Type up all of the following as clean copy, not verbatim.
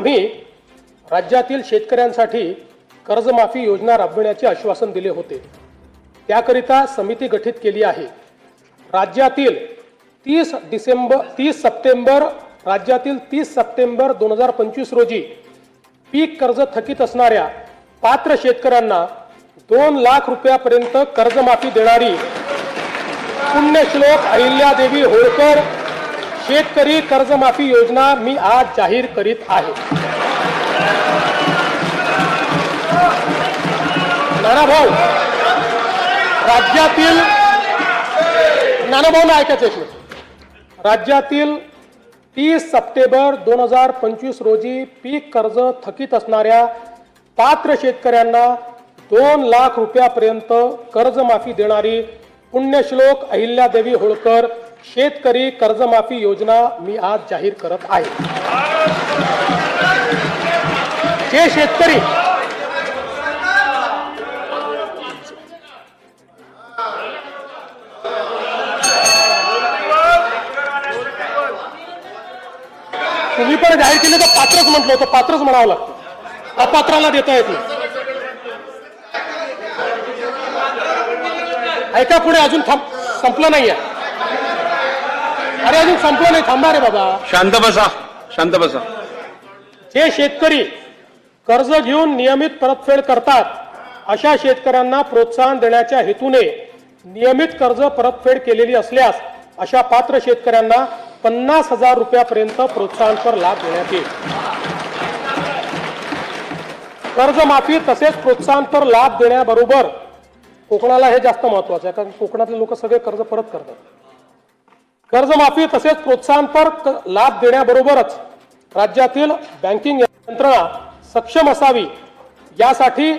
आम्ही राज्यातील शेतकऱ्यांसाठी कर्जमाफी योजना राबविण्याचे आश्वासन दिले होते। त्याकरिता समिती गठीत केली आहे। राज्यातील 30 सप्टेंबर 2025 रोजी पीक कर्ज थकीत असणाऱ्या पात्र शेतकऱ्यांना 2 लाख रुपयापर्यंत कर्जमाफी देणारी पुण्यश्लोक अहिल्यादेवी होळकर शेतकरी कर्जमाफी योजना मी आज जाहीर करीत आहे। नानाभाऊ, राज्यातील 30 सप्टेंबर 2025 रोजी पीक कर्ज थकीत असणाऱ्या पात्र शेतकऱ्यांना 2 लाख रुपयापर्यंत कर्जमाफी देणारी पुण्यश्लोक अहिल्यादेवी होळकर शेतकरी कर्जमाफी योजना मी आज जाहीर करत आहे। जे शेतकरी तुम्ही पण जाहीर केले तर पात्रच म्हटलं होतं, पात्रच म्हणावं लागतं, अपात्राला देता येत नाही। ऐका, पुढे अजून संपलं नाहीये। अरे अजून संपलं नाही, थांबा रे बाबा, शांत बसा, शांत बसा। जे शेतकरी कर्ज घेऊन नियमित परतफेड करतात अशा शेतकऱ्यांना प्रोत्साहन देण्याच्या हेतूने नियमित कर्ज परतफेड केलेली असल्यास अशा पात्र शेतकऱ्यांना 50,000 रुपयापर्यंत प्रोत्साहनपर लाभ देण्यात येईल। कर्जमाफी तसेच प्रोत्साहनपर लाभ देण्याबरोबर कोकणाला हे जास्त महत्वाचं आहे, कारण कोकणातले लोक सगळे कर्ज परत करतात। कर्जमाफी तसेच प्रोत्साहनपर लाभ देण्याबरोबरच राज्यातील बँकिंग यंत्रणा सक्षम असावी यासाठी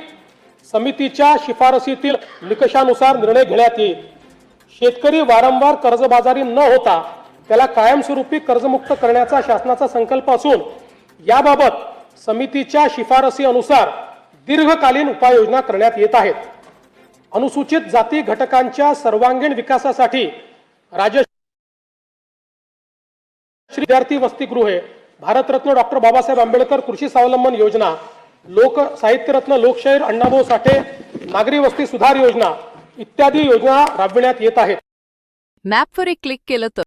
समितीच्या शिफारसीतील निकषानुसार निर्णय घेण्यात येईल। शेतकरी वारंवार कर्जबाजारी न होता त्याला कायमस्वरूपी कर्जमुक्त करण्याचा शासनाचा संकल्प असून याबाबत समितीच्या शिफारसी अनुसार दीर्घकालीन उपाययोजना करण्यात येत आहेत। अनुसूचित जाती घटकांच्या सर्वांगीण विकासासाठी राजश्री विद्यार्थी वसतिगृहे, भारतरत्न डॉक्टर बाबासाहेब आंबेडकर कृषी स्वावलंबन योजना, लोक साहित्यरत्न लोकशाहीर अण्णाभाऊ साठे नागरी वस्ती सुधार योजना इत्यादी योजना राबविण्यात येत आहेत। मॅपवर एक क्लिक केलं तर